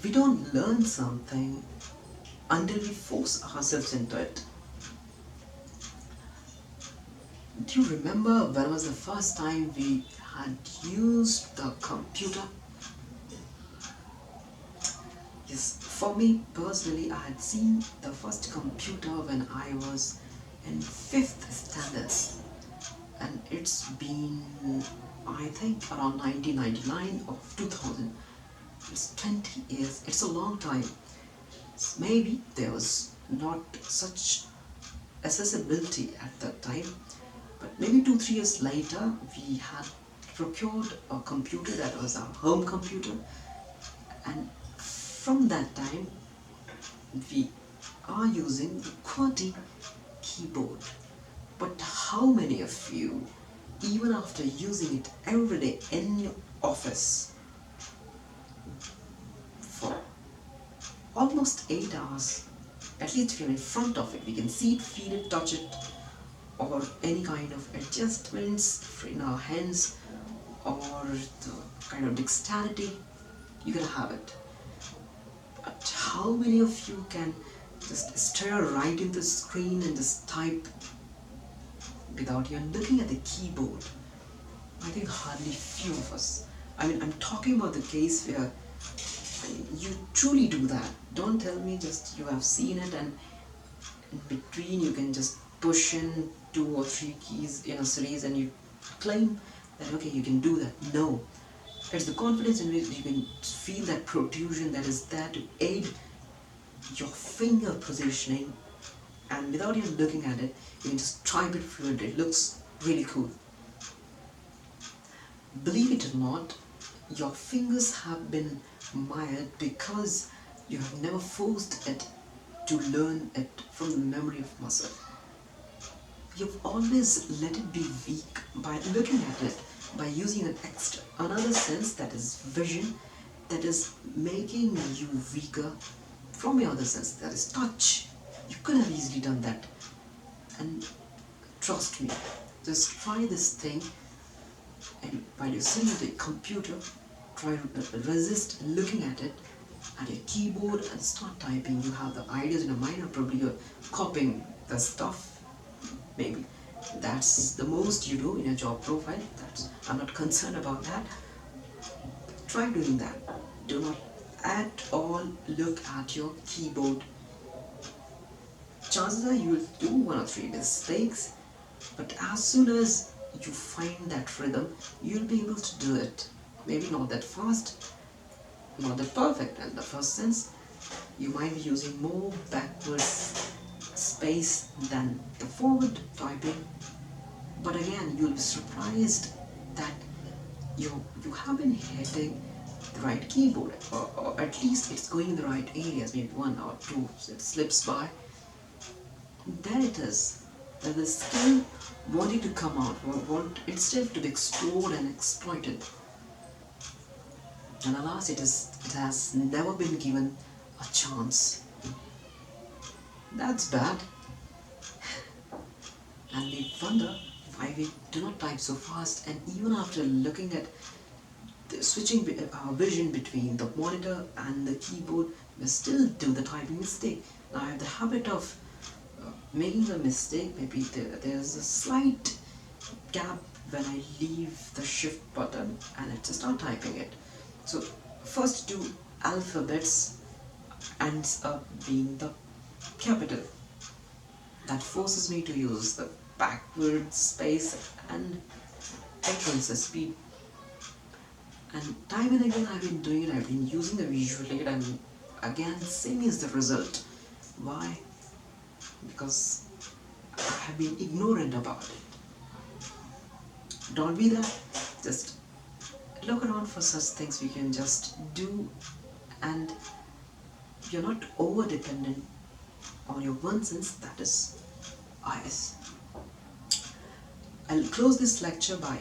We don't learn something until we force ourselves into it. Do you remember when was the first time we had used the computer? Yes, for me personally, I had seen the first computer when I was in 5th standard, and it's been, I think, around 1999 or 2000. It's 20 years, it's a long time. Maybe there was not such accessibility at that time, but maybe 2 3 years later, we had procured a computer that was our home computer, and from that time, we are using the QWERTY keyboard. But how many of you, even after using it every day in your office for almost 8 hours, at least if you're in front of it, we can see it, feel it, touch it, or any kind of adjustments in our hands, or the kind of dexterity, you can have it. But how many of you can just stare right into the screen and just type without even looking at the keyboard? I think hardly few of us. I mean, I'm talking about the case where you truly do that. Don't tell me just you have seen it and in between you can just push in 2 or 3 keys in a series and you claim that okay, you can do that. No, it's the confidence in which you can feel that protrusion that is there to aid your finger positioning, and without even looking at it, you can just type it fluent. It looks really cool. Believe it or not, your fingers have been mired because you have never forced it to learn it from the memory of muscle. You've always let it be weak by looking at it, by using another sense, that is vision, that is making you weaker from your other sense, that is touch. You could have easily done that. And trust me, just try this thing, and while you're sitting at the computer, try to resist looking at it, at your keyboard, and start typing. You have the ideas in your mind, or probably you're copying the stuff. Maybe that's the most you do in your job profile. I'm not concerned about that. Try doing that. Do not at all look at your keyboard. Chances are you will do 1 or 3 mistakes, but as soon as you find that rhythm, you'll be able to do it. Maybe not that fast, not that perfect in the first sense. You might be using more backwards space than the forward typing, but again, you'll be surprised that you have been hitting the right keyboard, or at least it's going in the right areas. Maybe 1 or 2 it slips by. There it is. That the skill wanting to come out, want itself to be explored and exploited. And alas, it has never been given a chance. That's bad. And we wonder why we do not type so fast, and even after looking at switching our vision between the monitor and the keyboard, we still do the typing mistake. Now I have the habit of making the mistake. Maybe there's a slight gap when I leave the shift button and I just start typing it. So first 2 alphabets ends up being the capital. That forces me to use the backward space and entrance speed. And time and again I've been doing it, I've been using the visual aid, and again same is the result. Why? Because I have been ignorant about it. Don't be that. Just look around for such things we can just do, and you're not over dependent on your one sense, that is eyes. I'll close this lecture by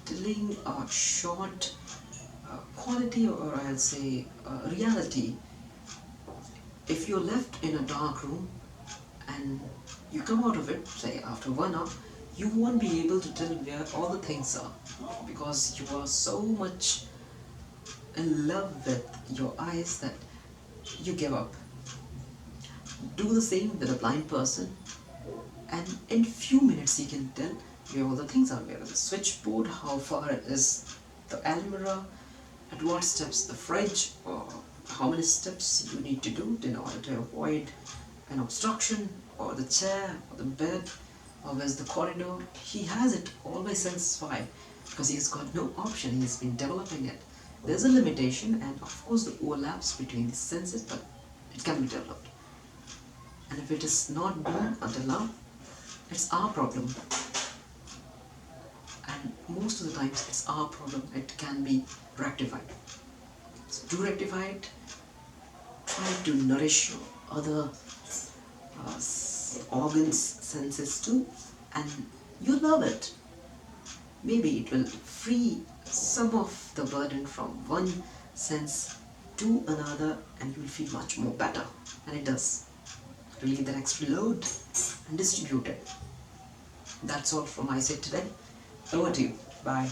telling a short quality, or I'll say reality. If you're left in a dark room and you come out of it, say after 1 hour, you won't be able to tell where all the things are, because you are so much in love with your eyes that you give up. Do the same with a blind person, and in few minutes he can tell where all the things are. Where is the switchboard, how far is the almirah, at what steps the fridge, or how many steps you need to do in order to avoid an obstruction, or the chair, or the bed, or where's the corridor. He has it all by sense 5 because he's got no option, he's been developing it. There's a limitation and of course the overlaps between the senses, but it can be developed. And if it is not done until now, it's our problem. And most of the times it's our problem, it can be rectified. So to rectify it, try to nourish your other organs, senses too, and you love it. Maybe it will free some of the burden from one sense to another, and you will feel much more better. And it does. Relieve that extra load and distribute it. That's all from my side today. Over to you. Bye.